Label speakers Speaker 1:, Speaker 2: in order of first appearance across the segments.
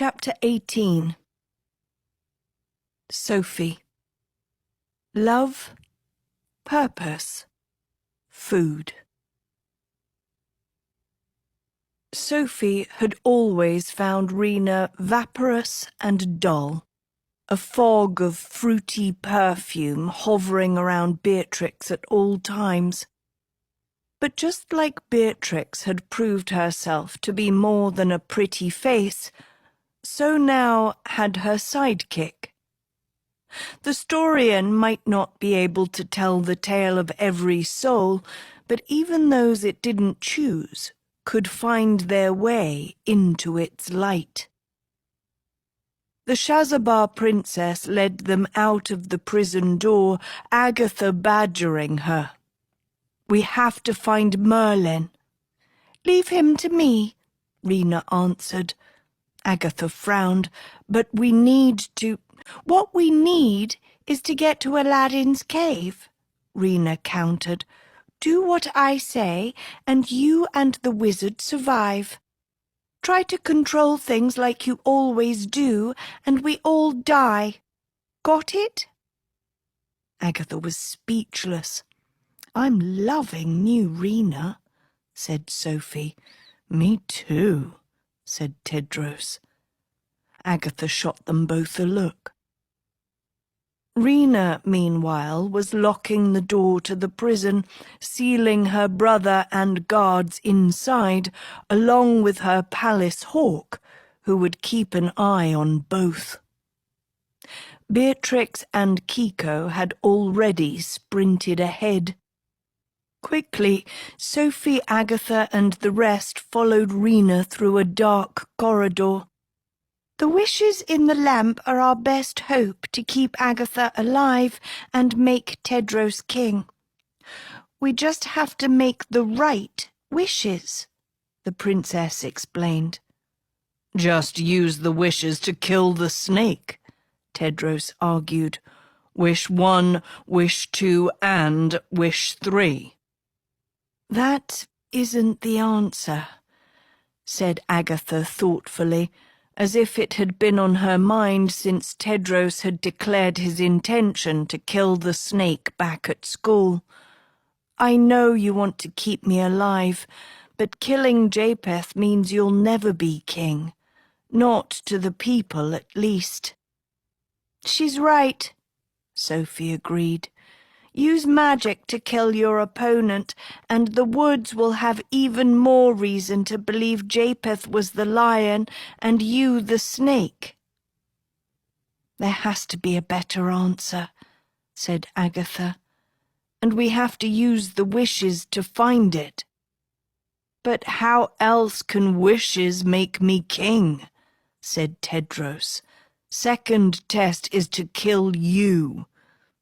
Speaker 1: Chapter 18. Sophie. Love, purpose, food. Sophie had always found Rena vaporous and dull, a fog of fruity perfume hovering around Beatrix at all times. But just like Beatrix had proved herself to be more than a pretty face, so now had her sidekick. The historian might not be able to tell the tale of every soul, but even those it didn't choose could find their way into its light. The Shazabah princess led them out of the prison door, Agatha badgering her. "We have to find Merlin." "Leave him to me," Rena answered. Agatha frowned. "But we need to—" "What we need is to get to Aladdin's cave," Rena countered. "Do what I say, and you and the wizard survive. Try to control things like you always do, and we all die. Got it?" Agatha was speechless. "I'm loving new Rena," said Sophie. "Me too," said Tedros. Agatha shot them both a look. Rena, meanwhile, was locking the door to the prison, sealing her brother and guards inside, along with her palace hawk, who would keep an eye on both. Beatrix and Kiko had already sprinted ahead. Quickly, Sophie, Agatha, and the rest followed Rena through a dark corridor. "The wishes in the lamp are our best hope to keep Agatha alive and make Tedros king. We just have to make the right wishes," the princess explained. "Just use the wishes to kill the snake," Tedros argued. "Wish 1, wish 2, and wish 3. "That isn't the answer," said Agatha thoughtfully, as if it had been on her mind since Tedros had declared his intention to kill the snake back at school. "I know you want to keep me alive, but killing Japheth means you'll never be king. Not to the people, at least." "She's right," Sophie agreed. "Use magic to kill your opponent, and the woods will have even more reason to believe Japheth was the lion and you the snake." "There has to be a better answer," said Agatha, "and we have to use the wishes to find it." "But how else can wishes make me king?" said Tedros. "Second test is to kill you.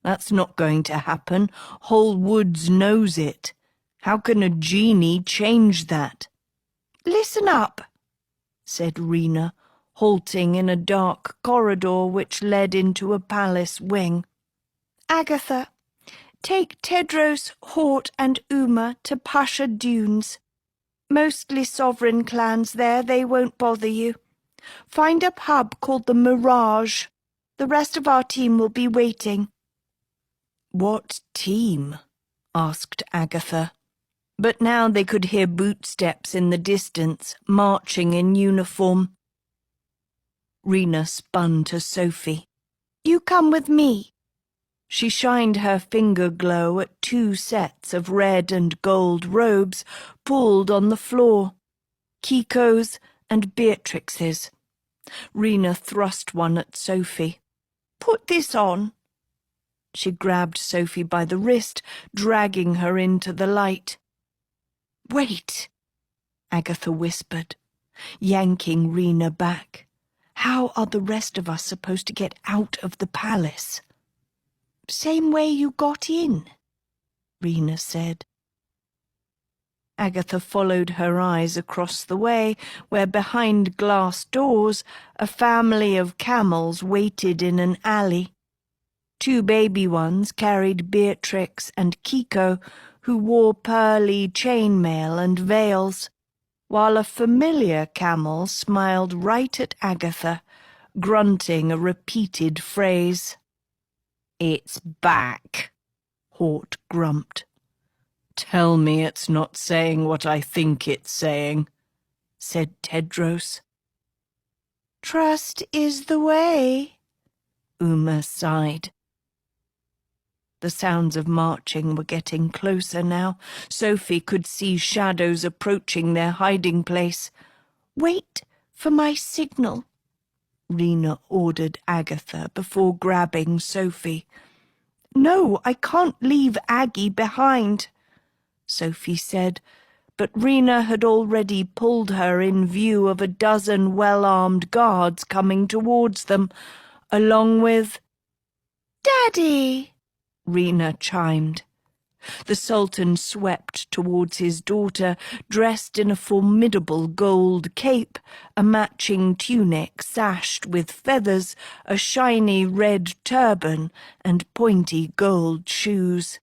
Speaker 1: That's not going to happen. Whole Woods knows it. How can a genie change that?" "Listen up," said Rena, halting in a dark corridor which led into a palace wing. "Agatha, take Tedros, Hort, and Uma to Pasha Dunes. Mostly sovereign clans there, they won't bother you. Find a pub called the Mirage. The rest of our team will be waiting." "What team?" asked Agatha. But now they could hear bootsteps in the distance, marching in uniform. Rena spun to Sophie. "You come with me." She shined her finger glow at 2 sets of red and gold robes pulled on the floor, Kiko's and Beatrix's. Rena thrust one at Sophie. "Put this on." She grabbed Sophie by the wrist, dragging her into the light. "Wait," Agatha whispered, yanking Rena back. "How are the rest of us supposed to get out of the palace?" "Same way you got in," Rena said. Agatha followed her eyes across the way, where behind glass doors a family of camels waited in an alley. 2 baby ones carried Beatrix and Kiko, who wore pearly chainmail and veils. while a familiar camel smiled right at Agatha, grunting a repeated phrase. "It's back," Hort grumped. "Tell me it's not saying what I think it's saying," said Tedros. "Trust is the way," Uma sighed. The sounds of marching were getting closer now. Sophie could see shadows approaching their hiding place. "Wait for my signal," Rena ordered Agatha before grabbing Sophie. "No, I can't leave Aggie behind," Sophie said, but Rena had already pulled her in view of a dozen well-armed guards coming towards them, along with... "Daddy!" Rena chimed. The Sultan swept towards his daughter, dressed in a formidable gold cape, a matching tunic sashed with feathers, a shiny red turban, and pointy gold shoes.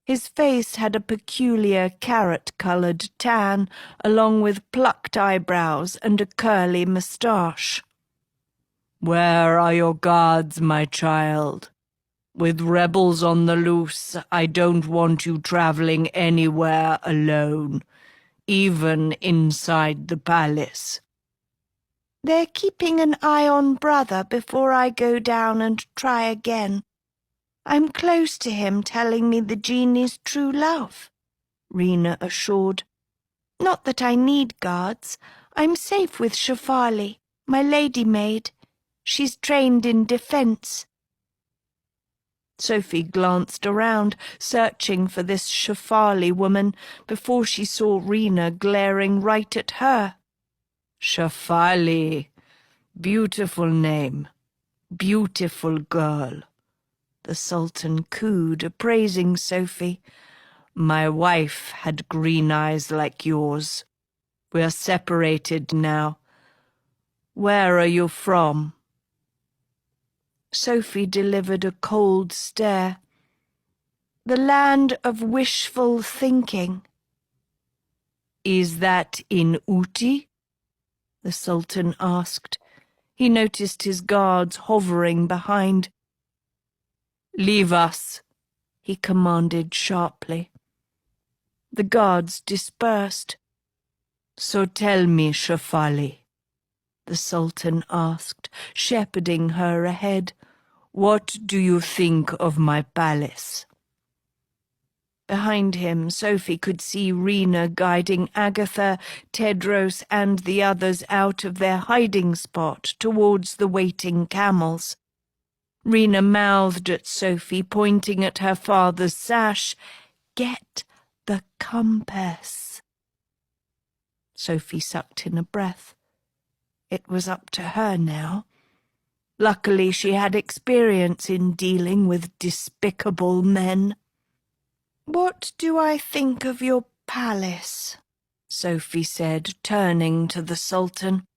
Speaker 1: His face had a peculiar carrot-coloured tan, along with plucked eyebrows and a curly moustache. "Where are your guards, my child? With rebels on the loose, I don't want you travelling anywhere alone, even inside the palace." "They're keeping an eye on Brother before I go down and try again. I'm close to him telling me the genie's true love," Rena assured. "Not that I need guards. I'm safe with Shafali, my lady maid. She's trained in defence." Sophie glanced around, searching for this Shafali woman, before she saw Rena glaring right at her. "Shafali. Beautiful name. Beautiful girl," the Sultan cooed, appraising Sophie. "My wife had green eyes like yours. We're separated now. Where are you from?" Sophie delivered a cold stare. "The land of wishful thinking." "Is that in Uti?" the Sultan asked. He noticed his guards hovering behind. "Leave us," he commanded sharply. The guards dispersed. "So tell me, Shafali," the Sultan asked, shepherding her ahead, "what do you think of my palace?" Behind him, Sophie could see Rena guiding Agatha, Tedros, and the others out of their hiding spot towards the waiting camels. Rena mouthed at Sophie, pointing at her father's sash, "Get the compass." Sophie sucked in a breath. It was up to her now. Luckily, she had experience in dealing with despicable men. "What do I think of your palace?" Sophie said, turning to the Sultan.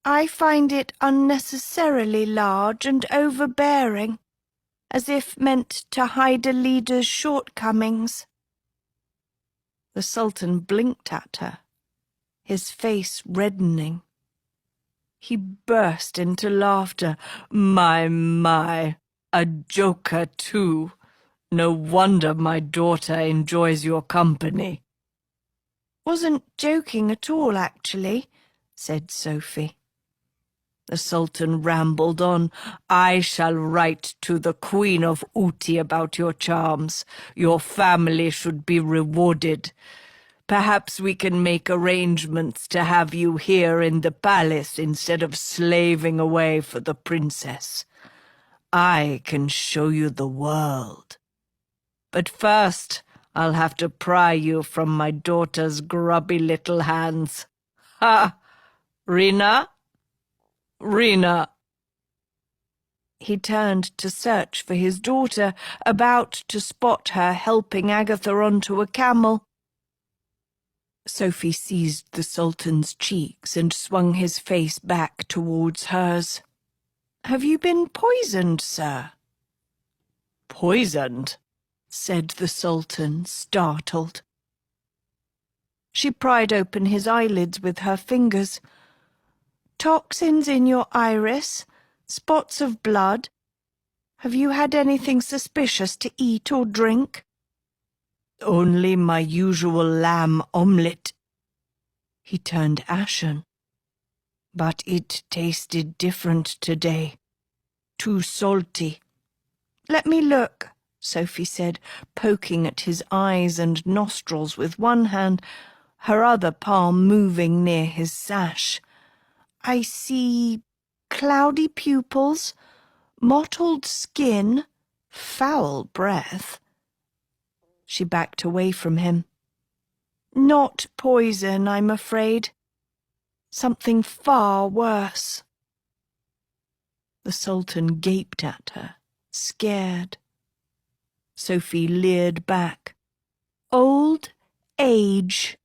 Speaker 1: "I find it unnecessarily large and overbearing, as if meant to hide a leader's shortcomings." The Sultan blinked at her, his face reddening. He burst into laughter. My, a joker too. No wonder my daughter enjoys your company." "Wasn't joking at all, actually," said Sophie. The Sultan rambled on. "I shall write to the Queen of Uti about your charms. Your family should be rewarded. Perhaps we can make arrangements to have you here in the palace instead of slaving away for the princess. I can show you the world. But first, I'll have to pry you from my daughter's grubby little hands. Ha! Rena? Rena!" He turned to search for his daughter, about to spot her helping Agatha onto a camel. Sophie seized the Sultan's cheeks and swung his face back towards hers. "Have you been poisoned, sir?" "Poisoned?" said the Sultan, startled. She pried open his eyelids with her fingers. Toxins in your iris? Spots of blood? Have you had anything suspicious to eat or drink? Only my usual lamb omelette. He turned ashen. But it tasted different today. Too salty. Let me look, Sophie said, poking at his eyes and nostrils with one hand, her other palm moving near his sash. I see cloudy pupils, mottled skin, foul breath. She backed away from him. Not poison, I'm afraid. Something far worse. The Sultan gaped at her, scared. Sophie leered back. Old age.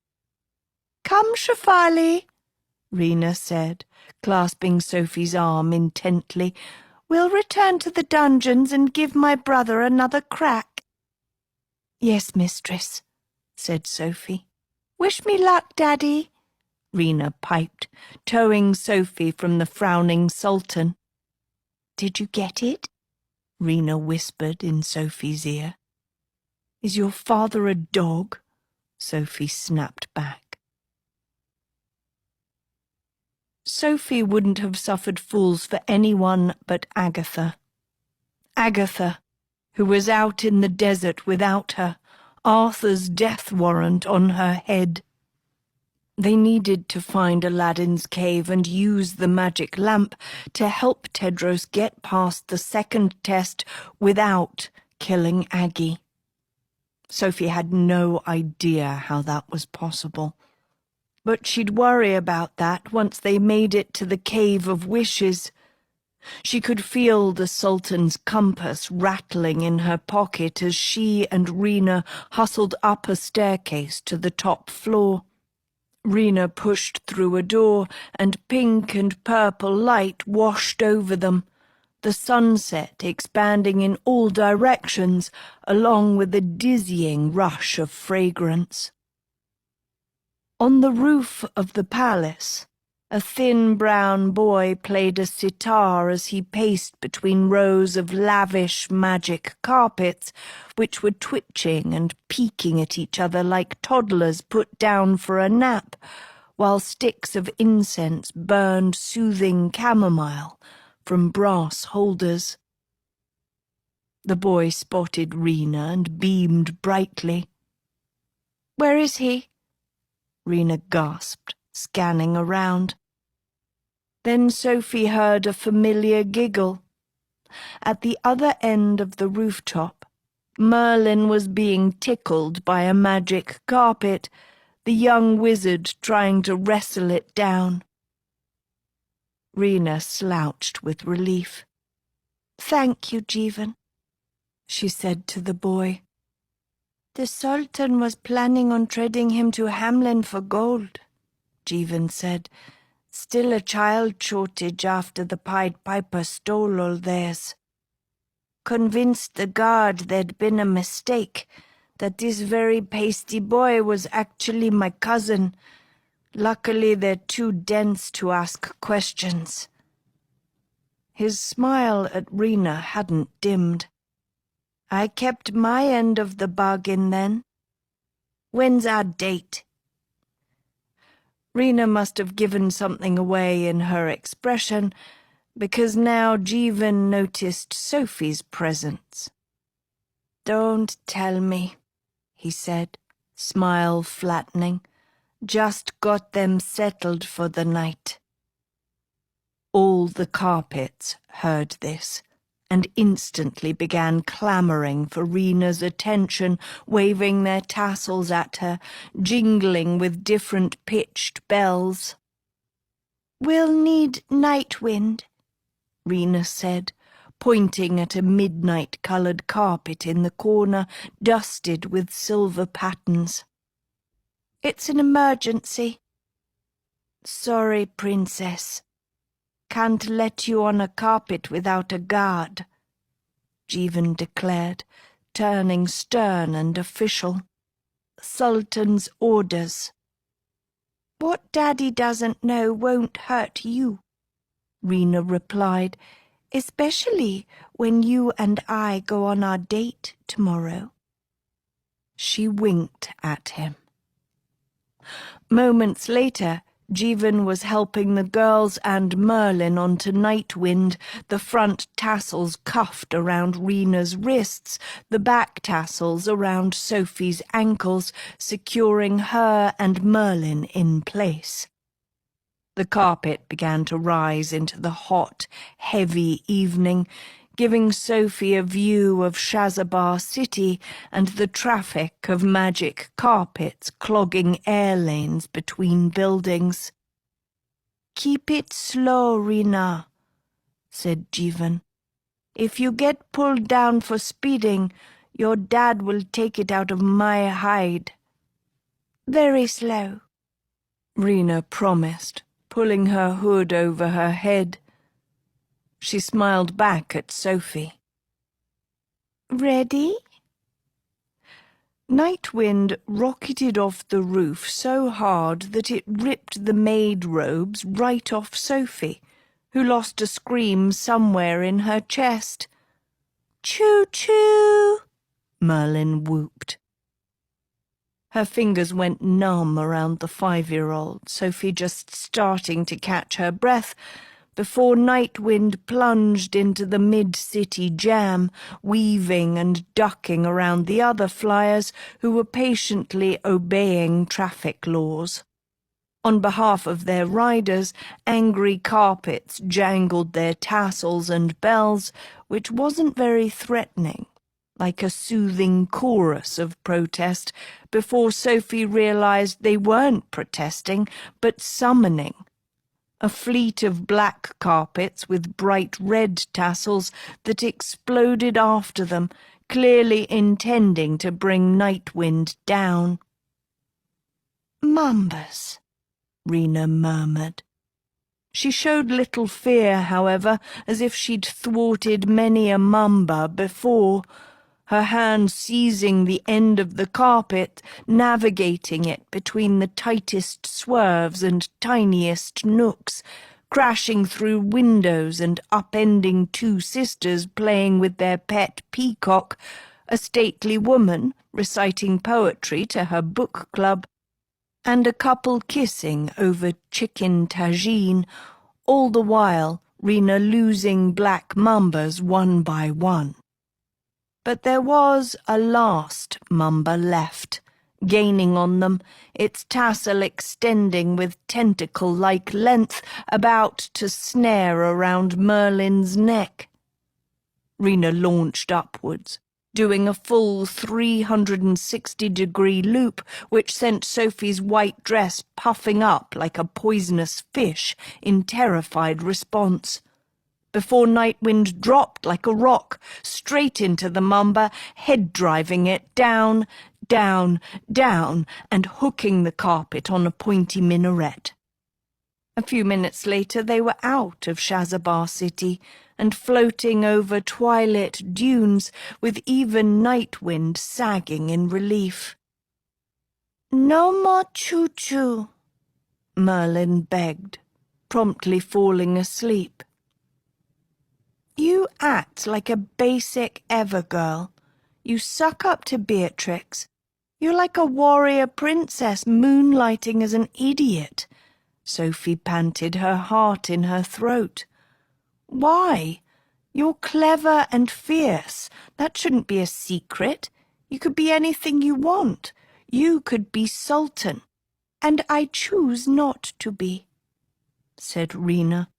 Speaker 1: Come, Shafali, Rena said, clasping Sophie's arm intently. We'll return to the dungeons and give my brother another crack. Yes, mistress, said Sophie. Wish me luck, Daddy, Rena piped, towing Sophie from the frowning Sultan. Did you get it? Rena whispered in Sophie's ear. Is your father a dog? Sophie snapped back. Sophie wouldn't have suffered fools for anyone but Agatha. Agatha, who was out in the desert without her, Arthur's death warrant on her head. They needed to find Aladdin's cave and use the magic lamp to help Tedros get past the second test without killing Aggie. Sophie had no idea how that was possible. But she'd worry about that once they made it to the Cave of Wishes. She could feel the Sultan's compass rattling in her pocket as she and Rena hustled up a staircase to the top floor. Rena pushed through a door, and pink and purple light washed over them, the sunset expanding in all directions, along with a dizzying rush of fragrance. On the roof of the palace, a thin brown boy played a sitar as he paced between rows of lavish magic carpets, which were twitching and peeking at each other like toddlers put down for a nap, while sticks of incense burned soothing chamomile from brass holders. The boy spotted Rena and beamed brightly. "Where is he?" Rena gasped, scanning around. Then Sophie heard a familiar giggle. At the other end of the rooftop, Merlin was being tickled by a magic carpet, the young wizard trying to wrestle it down. Rena slouched with relief. "Thank you, Jeevan," she said to the boy. "The Sultan was planning on trading him to Hamlin for gold," Jeevan said. "Still a child shortage after the Pied Piper stole all theirs. Convinced the guard there'd been a mistake, that this very pasty boy was actually my cousin. Luckily they're too dense to ask questions." His smile at Rena hadn't dimmed. "I kept my end of the bargain then. When's our date?" Rena must have given something away in her expression, because now Jeevan noticed Sophie's presence. "Don't tell me," he said, smile flattening. "Just got them settled for the night." All the carpets heard this, and instantly began clamoring for Rena's attention, waving their tassels at her, jingling with different pitched bells. "We'll need night wind," Rena said, pointing at a midnight-coloured carpet in the corner, dusted with silver patterns. "It's an emergency." "Sorry, Princess. Can't let you on a carpet without a guard," Jeevan declared, turning stern and official. "Sultan's orders." "What Daddy doesn't know won't hurt you," Rena replied, "especially when you and I go on our date tomorrow." She winked at him. Moments later, Jeevan was helping the girls and Merlin onto Nightwind, the front tassels cuffed around Rena's wrists, the back tassels around Sophie's ankles, securing her and Merlin in place. The carpet began to rise into the hot, heavy evening, giving Sophie a view of Shazabah City and the traffic of magic carpets clogging air lanes between buildings. "Keep it slow, Rena," said Jeevan. "If you get pulled down for speeding, your dad will take it out of my hide." "Very slow," Rena promised, pulling her hood over her head. She smiled back at Sophie. "Ready?" Nightwind rocketed off the roof so hard that it ripped the maid robes right off Sophie, who lost a scream somewhere in her chest. "Choo-choo!" Merlin whooped. Her fingers went numb around the 5-year-old, Sophie just starting to catch her breath, before Nightwind plunged into the mid-city jam, weaving and ducking around the other flyers who were patiently obeying traffic laws. On behalf of their riders, angry carpets jangled their tassels and bells, which wasn't very threatening, like a soothing chorus of protest, before Sophie realized they weren't protesting, but summoning. A fleet of black carpets with bright red tassels that exploded after them, clearly intending to bring Nightwind down. "Mambas," Rena murmured. She showed little fear, however, as if she'd thwarted many a mamba before, her hand seizing the end of the carpet, navigating it between the tightest swerves and tiniest nooks, crashing through windows and upending two sisters playing with their pet peacock, a stately woman reciting poetry to her book club, and a couple kissing over chicken tagine, all the while Rena losing black mambas one by one. But there was a last mamba left, gaining on them, its tassel extending with tentacle-like length, about to snare around Merlin's neck. Rena launched upwards, doing a full 360-degree loop, which sent Sophie's white dress puffing up like a poisonous fish in terrified response, before Nightwind dropped like a rock, straight into the mamba, head-driving it down, down, down, and hooking the carpet on a pointy minaret. A few minutes later they were out of Shazabah City and floating over twilit dunes with even Nightwind sagging in relief. "No more choo-choo," Merlin begged, promptly falling asleep. "You act like a basic Evergirl. You suck up to Beatrix. You're like a warrior princess moonlighting as an idiot," Sophie panted, her heart in her throat. "Why? You're clever and fierce. That shouldn't be a secret. You could be anything you want. You could be Sultan. And I choose not to be," said Rena.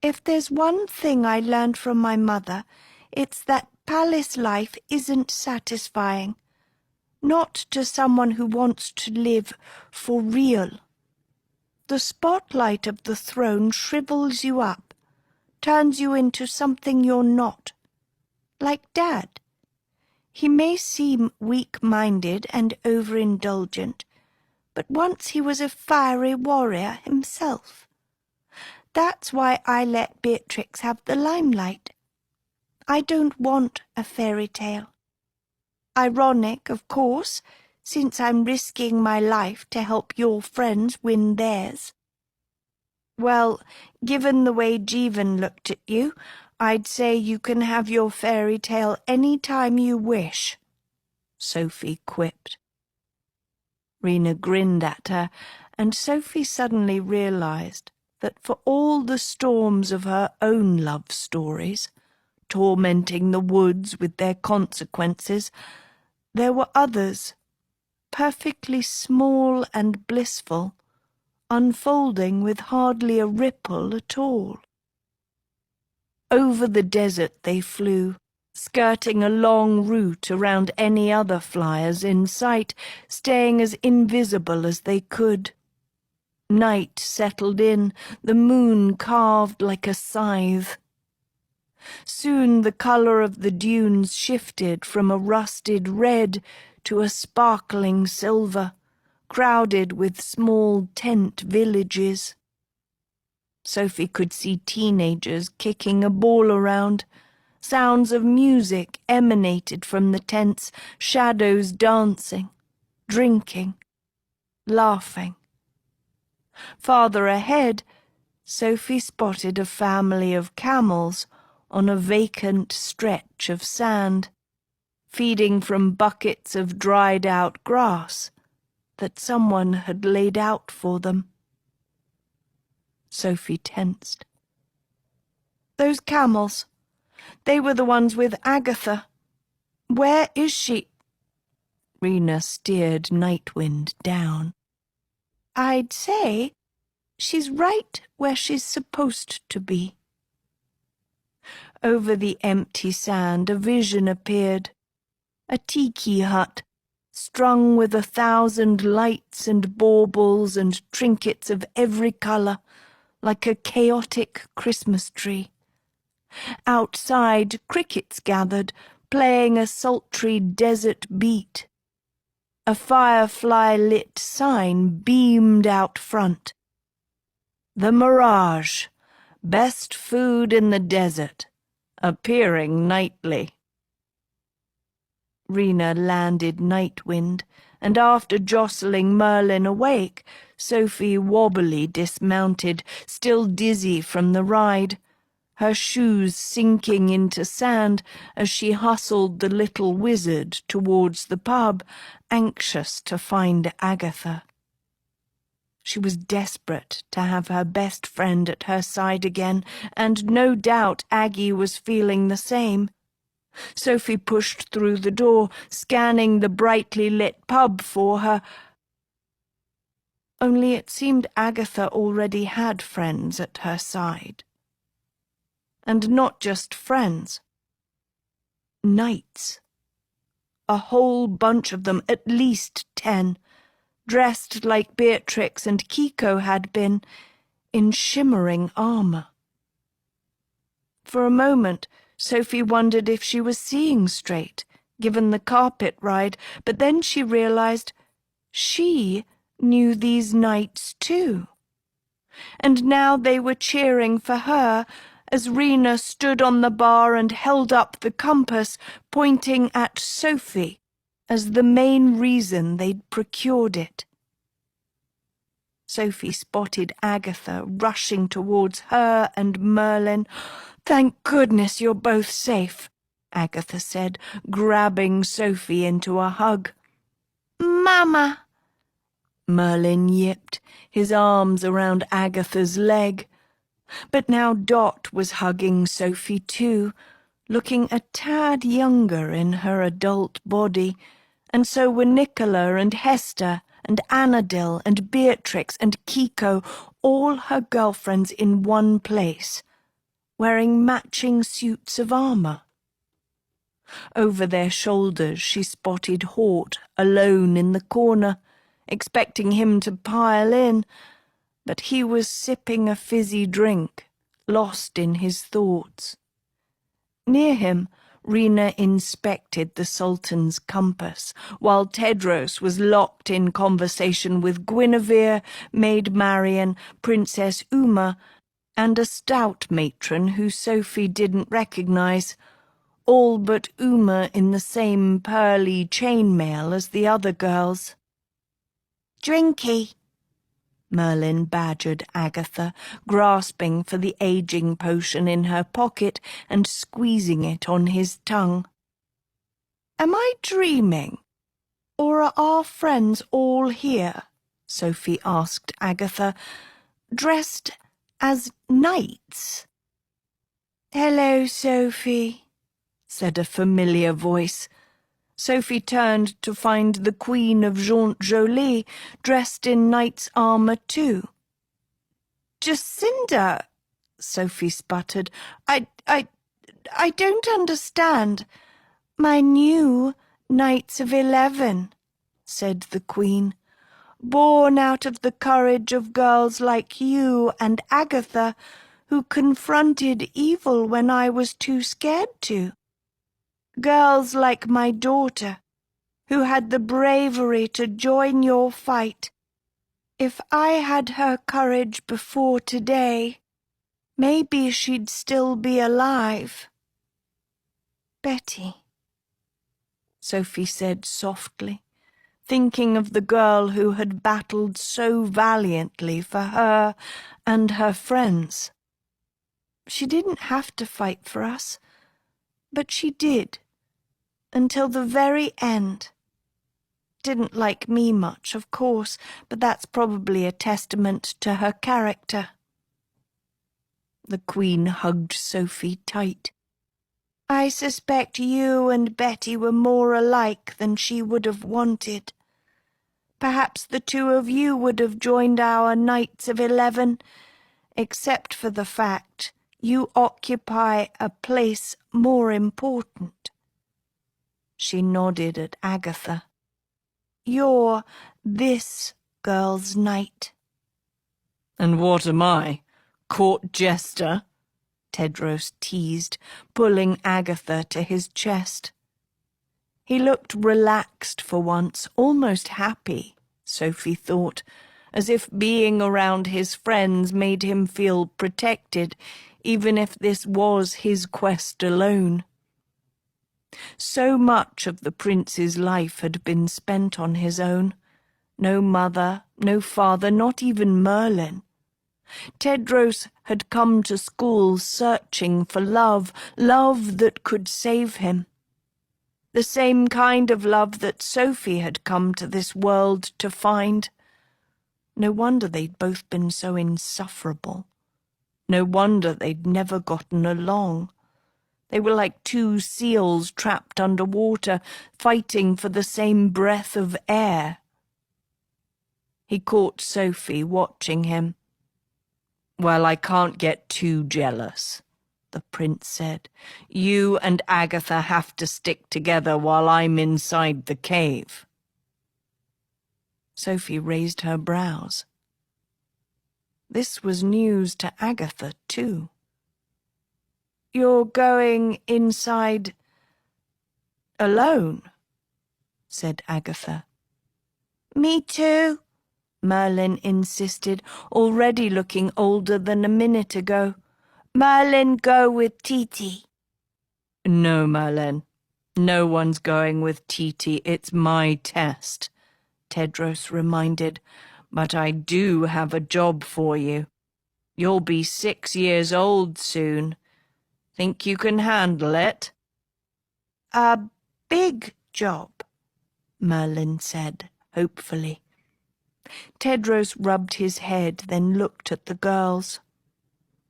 Speaker 1: "If there's one thing I learned from my mother, it's that palace life isn't satisfying. Not to someone who wants to live for real. The spotlight of the throne shrivels you up, turns you into something you're not. Like Dad. He may seem weak-minded and overindulgent, but once he was a fiery warrior himself. That's why I let Beatrix have the limelight. I don't want a fairy tale. Ironic, of course, since I'm risking my life to help your friends win theirs. Well, given the way Jeevan looked at you, I'd say you can have your fairy tale any time you wish, Sophie quipped. Rena grinned at her, and Sophie suddenly realized that for all the storms of her own love stories, tormenting the woods with their consequences, there were others, perfectly small and blissful, unfolding with hardly a ripple at all. Over the desert they flew, skirting a long route around any other flyers in sight, staying as invisible as they could. Night settled in, the moon carved like a scythe. Soon the colour of the dunes shifted from a rusted red to a sparkling silver, crowded with small tent villages. Sophie could see teenagers kicking a ball around. Sounds of music emanated from the tents, shadows dancing, drinking, laughing. Farther ahead, Sophie spotted a family of camels on a vacant stretch of sand, feeding from buckets of dried-out grass that someone had laid out for them. Sophie tensed. Those camels, they were the ones with Agatha. Where is she? Rena steered Nightwind down. I'd say she's right where she's supposed to be. Over the empty sand a vision appeared, a tiki hut, strung with 1,000 lights and baubles and trinkets of every colour, like a chaotic Christmas tree. Outside, crickets gathered, playing a sultry desert beat. A firefly-lit sign beamed out front. The Mirage, best food in the desert, appearing nightly. Rena landed Nightwind, and after jostling Merlin awake, Sophie wobbly dismounted, still dizzy from the ride, her shoes sinking into sand as she hustled the little wizard towards the pub, anxious to find Agatha. She was desperate to have her best friend at her side again, and no doubt Aggie was feeling the same. Sophie pushed through the door, scanning the brightly lit pub for her. Only it seemed Agatha already had friends at her side. And not just friends. Knights. A whole bunch of them, at least 10, dressed like Beatrix and Kiko had been, in shimmering armour. For a moment, Sophie wondered if she was seeing straight, given the carpet ride, but then she realized she knew these knights too. And now they were cheering for her as Rena stood on the bar and held up the compass, pointing at Sophie as the main reason they'd procured it. Sophie spotted Agatha rushing towards her and Merlin. "Thank goodness you're both safe," Agatha said, grabbing Sophie into a hug. "Mama," Merlin yipped, his arms around Agatha's leg. But now Dot was hugging Sophie too, looking a tad younger in her adult body, and so were Nicola and Hester and Annadel and Beatrix and Kiko, all her girlfriends in one place, wearing matching suits of armour. Over their shoulders she spotted Hort alone in the corner, expecting him to pile in, but he was sipping a fizzy drink, lost in his thoughts. Near him, Rena inspected the Sultan's compass, while Tedros was locked in conversation with Guinevere, Maid Marian, Princess Uma, and a stout matron who Sophie didn't recognise, all but Uma in the same pearly chainmail as the other girls. "Drinky," Merlin badgered Agatha, grasping for the aging potion in her pocket and squeezing it on his tongue. "Am I dreaming? Or are our friends all here?" Sophie asked Agatha, "dressed as knights?" "Hello, Sophie," said a familiar voice. Sophie turned to find the Queen of Jaunt Jolie dressed in knight's armour too. "Jacinda," Sophie sputtered, I don't understand." "My new Knights of 11, said the Queen, "born out of the courage of girls like you and Agatha, who confronted evil when I was too scared to. Girls like my daughter, who had the bravery to join your fight. If I had her courage before today, maybe she'd still be alive." "Betty," Sophie said softly, thinking of the girl who had battled so valiantly for her and her friends. "She didn't have to fight for us, but she did, until the very end. Didn't like me much, of course, but that's probably a testament to her character." The Queen hugged Sophie tight. "I suspect you and Betty were more alike than she would have wanted. Perhaps the two of you would have joined our Knights of 11, except for the fact you occupy a place more important." She nodded at Agatha. "You're this girl's knight."
Speaker 2: "And what am I? Court jester?"
Speaker 1: Tedros teased, pulling Agatha to his chest. He looked relaxed for once, almost happy, Sophie thought, as if being around his friends made him feel protected, even if this was his quest alone. So much of the prince's life had been spent on his own. No mother, no father, not even Merlin. Tedros had come to school searching for love, love that could save him. The same kind of love that Sophie had come to this world to find. No wonder they'd both been so insufferable. No wonder they'd never gotten along. They were like two seals trapped underwater, fighting for the same breath of air. He caught Sophie watching him.
Speaker 2: "Well, I can't get too jealous," the prince said. "You and Agatha have to stick together while I'm inside the cave."
Speaker 1: Sophie raised her brows. This was news to Agatha, too. "You're going inside alone?" said Agatha. "Me too," Merlin insisted, already looking older than a minute ago. "Merlin go with Titi."
Speaker 2: "No, Merlin. No one's going with Titi. It's my test," Tedros reminded. "But I do have a job for you. You'll be 6 years old soon. Think you can handle it?"
Speaker 1: "A big job," Merlin said, hopefully. Tedros rubbed his head, then looked at the girls.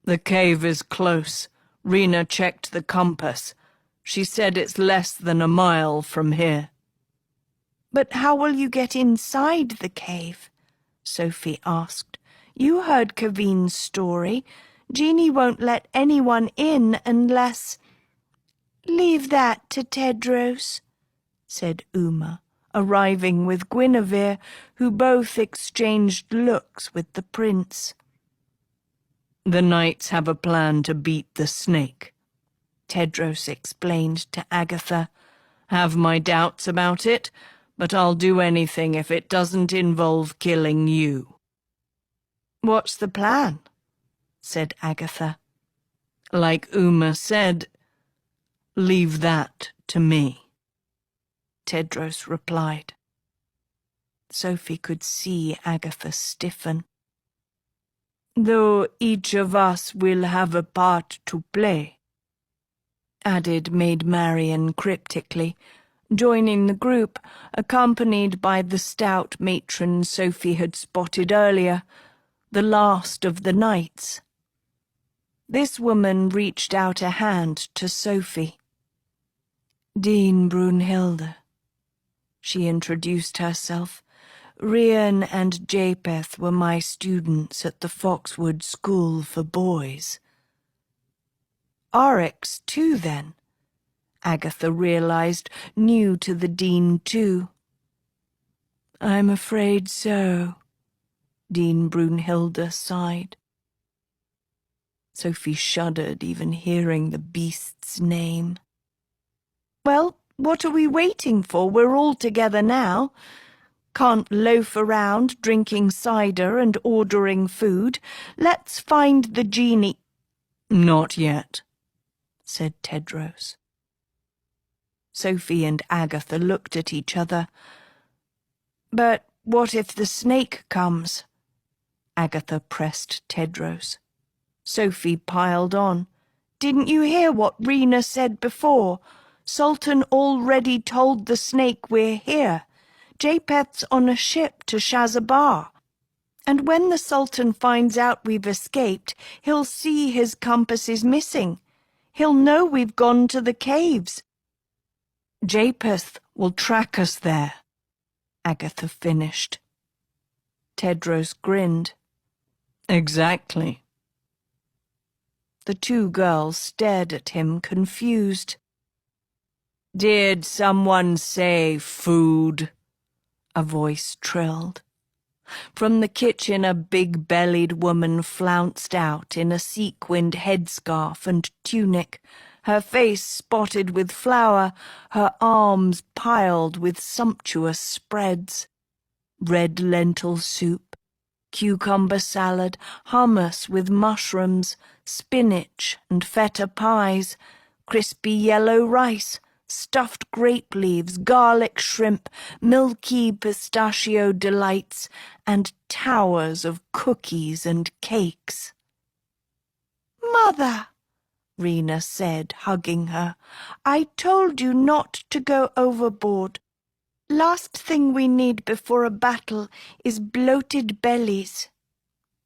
Speaker 2: "The cave is close. Rena checked the compass. She said it's less than a mile from here."
Speaker 1: "But how will you get inside the cave?" Sophie asked. "You heard Kavin's story. Genie won't let anyone in unless—" "Leave that to Tedros," said Uma, arriving with Guinevere, who both exchanged looks with the prince.
Speaker 2: "The knights have a plan to beat the snake,"
Speaker 1: Tedros explained to Agatha.
Speaker 2: "Have my doubts about it, but I'll do anything if it doesn't involve killing you."
Speaker 1: "What's the plan?" said Agatha.
Speaker 2: "Like Uma said, Leave that to me, Tedros replied.
Speaker 1: Sophie could see Agatha stiffen.
Speaker 2: Though each of us will have a part to play,
Speaker 1: added Maid Marian cryptically, joining the group, accompanied by the stout matron Sophie had spotted earlier, the last of the knights. This woman reached out a hand to Sophie. Dean Brunhilde. She introduced herself. Rian and Japheth were my students at the Foxwood School for Boys. Oryx, too, then? Agatha realized, new to the Dean, too. I'm afraid so, Dean Brunhilde sighed. Sophie shuddered even hearing the beast's name. Well, what are we waiting for? We're all together now. Can't loaf around drinking cider and ordering food. Let's find the genie.
Speaker 2: Not yet,
Speaker 1: said Tedros. Sophie and Agatha looked at each other. But what if the snake comes? Agatha pressed Tedros. Sophie piled on. Didn't you hear what Rena said before? Sultan already told the snake we're here. Japheth's on a ship to Shazabah. And when the Sultan finds out we've escaped, he'll see his compass is missing. He'll know we've gone to the caves. Japheth will track us there, Agatha finished. Tedros grinned.
Speaker 2: Exactly.
Speaker 1: The two girls stared at him, confused.
Speaker 2: Did someone say food?
Speaker 1: A voice trilled. From the kitchen a big-bellied woman flounced out in a sequined headscarf and tunic, her face spotted with flour, her arms piled with sumptuous spreads. Red lentil soup, cucumber salad, hummus with mushrooms, spinach and feta pies, crispy yellow rice, stuffed grape leaves, garlic shrimp, milky pistachio delights, and towers of cookies and cakes. Mother, Rena said, hugging her, I told you not to go overboard. Last thing we need before a battle is bloated bellies.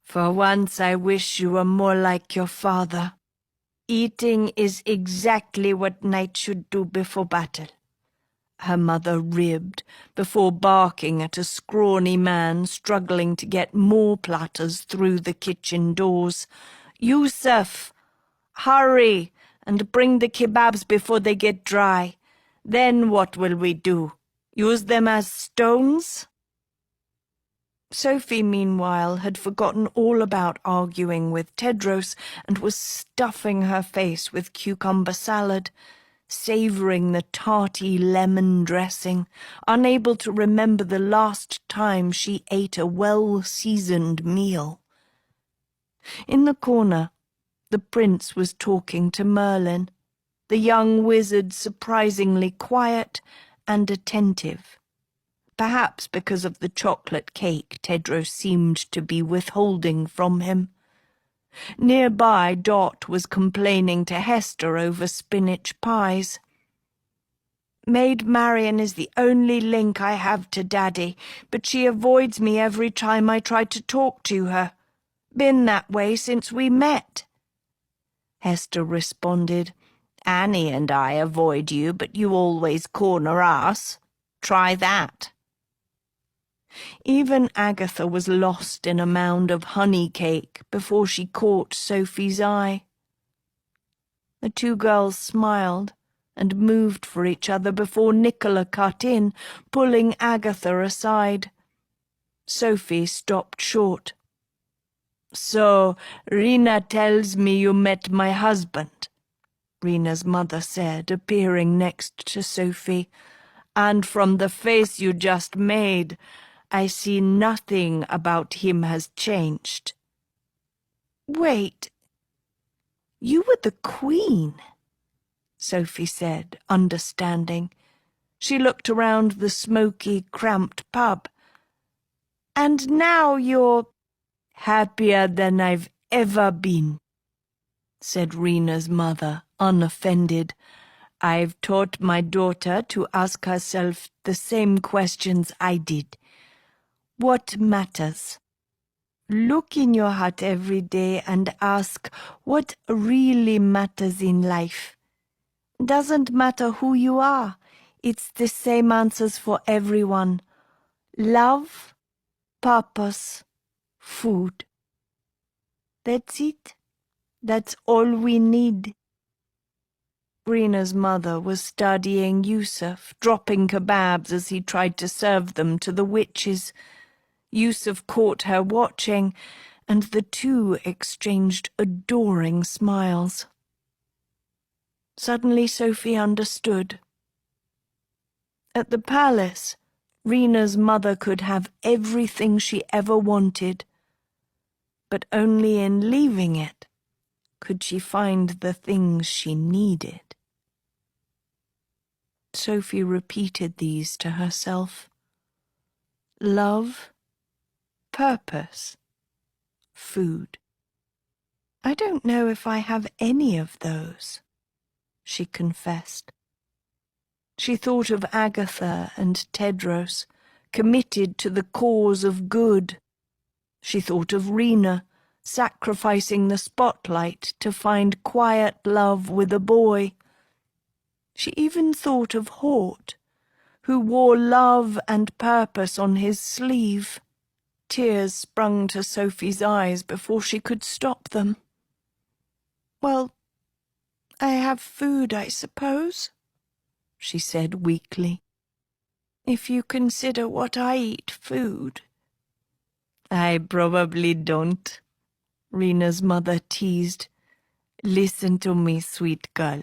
Speaker 1: For once I wish you were more like your father. Eating is exactly what knights should do before battle. Her mother ribbed before barking at a scrawny man struggling to get more platters through the kitchen doors. Yusuf, hurry and bring the kebabs before they get dry. Then what will we do? Use them as stones? Sophie, meanwhile, had forgotten all about arguing with Tedros and was stuffing her face with cucumber salad, savouring the tarty lemon dressing, unable to remember the last time she ate a well-seasoned meal. In the corner, the prince was talking to Merlin, the young wizard surprisingly quiet and attentive. Perhaps because of the chocolate cake Tedros seemed to be withholding from him. Nearby, Dot was complaining to Hester over spinach pies. Maid Marian is the only link I have to Daddy, but she avoids me every time I try to talk to her. Been that way since we met. Hester responded, Annie and I avoid you, but you always corner us. Try that. Even Agatha was lost in a mound of honey cake before she caught Sophie's eye. The two girls smiled and moved for each other before Nicola cut in, pulling Agatha aside. Sophie stopped short. So, Rena tells me you met my husband, Rena's mother said, appearing next to Sophie. And from the face you just made, I see nothing about him has changed. Wait, you were the queen. Sophie said, understanding. She looked around the smoky, cramped pub. And now you're happier than I've ever been, said Rena's mother, unoffended. I've taught my daughter to ask herself the same questions I did. What matters? Look in your heart every day and ask what really matters in life. Doesn't matter who you are. It's the same answers for everyone. Love, purpose, food. That's it. That's all we need. Rena's mother was studying Yusuf, dropping kebabs as he tried to serve them to the witches. Yusuf caught her watching, and the two exchanged adoring smiles. Suddenly Sophie understood. At the palace, Rena's mother could have everything she ever wanted, but only in leaving it could she find the things she needed. Sophie repeated these to herself. Love, purpose, food. I don't know if I have any of those, she confessed. She thought of Agatha and Tedros, committed to the cause of good. She thought of Rena, sacrificing the spotlight to find quiet love with a boy. She even thought of Hort, who wore love and purpose on his sleeve. Tears sprung to Sophie's eyes before she could stop them. Well, I have food, I suppose, she said weakly. If you consider what I eat food. I probably don't, Rena's mother teased. Listen to me, sweet girl.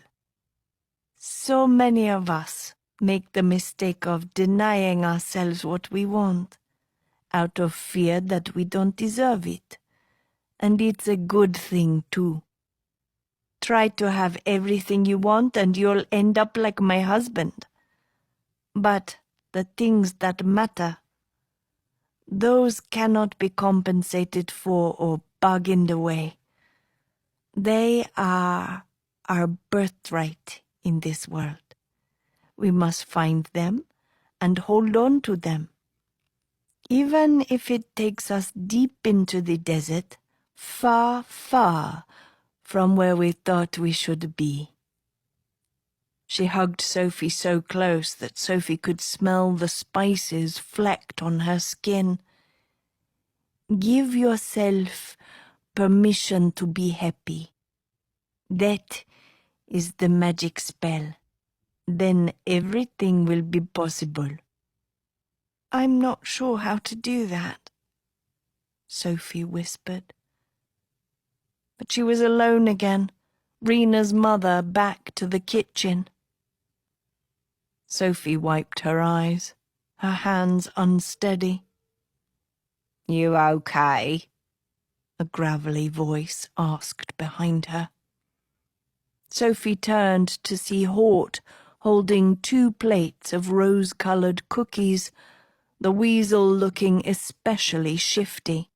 Speaker 1: So many of us make the mistake of denying ourselves what we want, out of fear that we don't deserve it. And it's a good thing, too. Try to have everything you want and you'll end up like my husband. But the things that matter, those cannot be compensated for or bargained away. They are our birthright in this world. We must find them and hold on to them. Even if it takes us deep into the desert, far, far from where we thought we should be. She hugged Sophie so close that Sophie could smell the spices flecked on her skin. Give yourself permission to be happy. That is the magic spell. Then everything will be possible. I'm not sure how to do that, Sophie whispered. But she was alone again, Rena's mother back to the kitchen. Sophie wiped her eyes, her hands unsteady. You okay? A gravelly voice asked behind her. Sophie turned to see Hort holding 2 plates of rose-coloured cookies, the weasel looking especially shifty.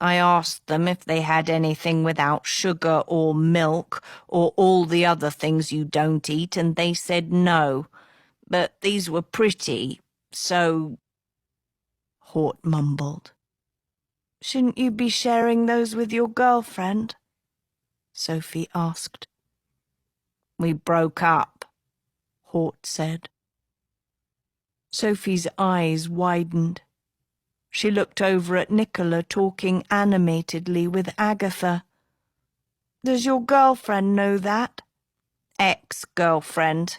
Speaker 1: I asked them if they had anything without sugar or milk or all the other things you don't eat, and they said no. But these were pretty, so... Hort mumbled. Shouldn't you be sharing those with your girlfriend? Sophie asked. We broke up, Hort said. Sophie's eyes widened. She looked over at Nicola talking animatedly with Agatha. Does your girlfriend know that? Ex-girlfriend.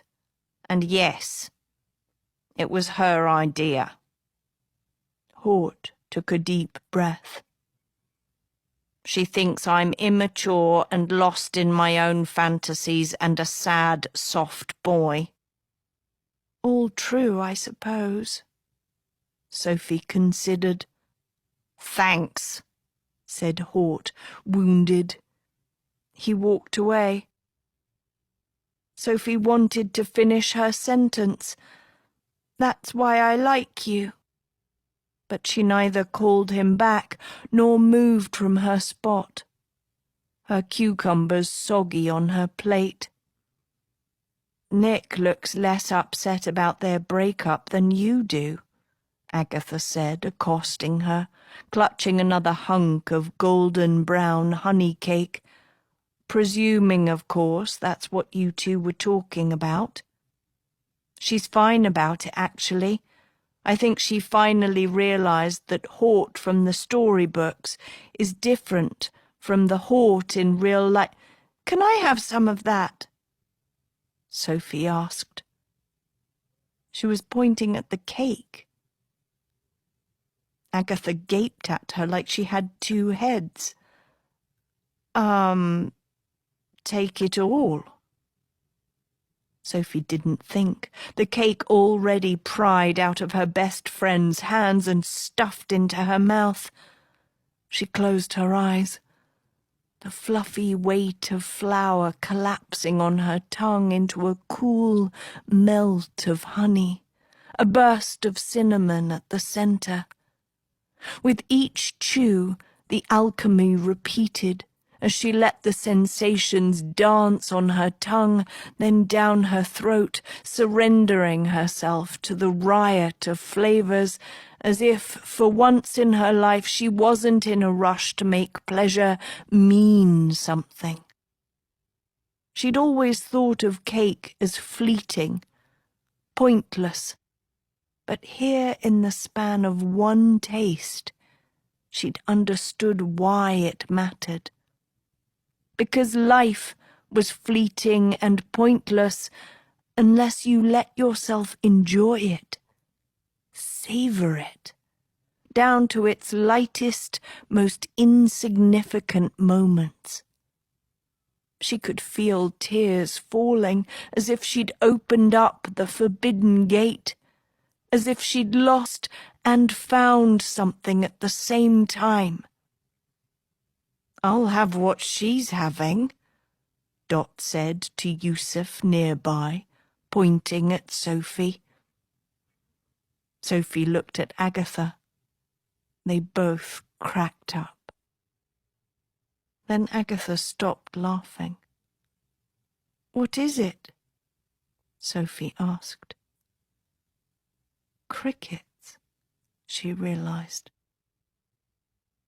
Speaker 1: And yes, it was her idea. Hort took a deep breath. She thinks I'm immature and lost in my own fantasies and a sad, soft boy. All true, I suppose. Sophie considered. Thanks, said Hort, wounded. He walked away. Sophie wanted to finish her sentence. "That's why I like you." But she neither called him back nor moved from her spot, her cucumbers soggy on her plate. "Nick looks less upset about their breakup than you do," Agatha said, accosting her, clutching another hunk of golden-brown honey cake. "Presuming, of course, that's what you two were talking about." "She's fine about it, actually. I think she finally realized that Hort from the storybooks is different from the Hort in real life." "Can I have some of that?" Sophie asked. She was pointing at the cake. Agatha gaped at her like she had two heads. Take it all." Sophie didn't think. The cake already pried out of her best friend's hands and stuffed into her mouth. She closed her eyes, the fluffy weight of flour collapsing on her tongue into a cool melt of honey, a burst of cinnamon at the center. With each chew, the alchemy repeated as she let the sensations dance on her tongue, then down her throat, surrendering herself to the riot of flavors, as if, for once in her life, she wasn't in a rush to make pleasure mean something. She'd always thought of cake as fleeting, pointless, but here in the span of one taste, she'd understood why it mattered. Because life was fleeting and pointless unless you let yourself enjoy it, savor it, down to its lightest, most insignificant moments. She could feel tears falling, as if she'd opened up the forbidden gate, as if she'd lost and found something at the same time. "I'll have what she's having," Dot said to Yusuf nearby, pointing at Sophie. Sophie looked at Agatha. They both cracked up. Then Agatha stopped laughing. "What is it?" Sophie asked. "Crickets," she realized.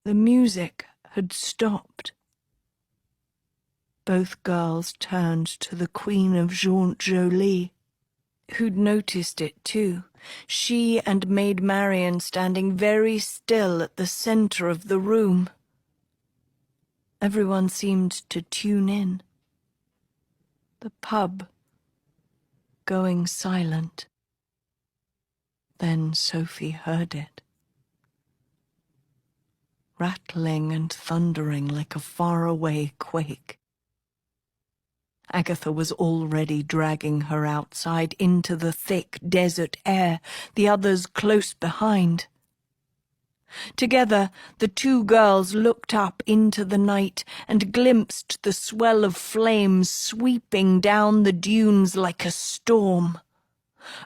Speaker 1: The music had stopped. Both girls turned to the Queen of Jaunt Jolie, who'd noticed it too, she and Maid Marian standing very still at the center of the room. Everyone seemed to tune in. The pub going silent. Then Sophie heard it. Rattling and thundering like a faraway quake. Agatha was already dragging her outside into the thick desert air, the others close behind. Together, the two girls looked up into the night and glimpsed the swell of flames sweeping down the dunes like a storm.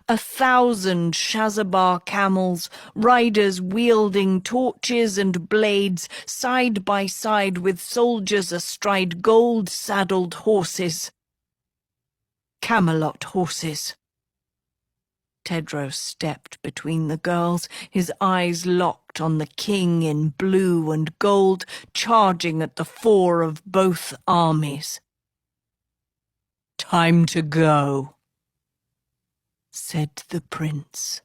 Speaker 1: 1,000 Shazabar camels, riders wielding torches and blades, side by side with soldiers astride gold-saddled horses. Camelot horses. Tedros stepped between the girls, his eyes locked on the king in blue and gold, charging at the fore of both armies. "Time to go," said the prince.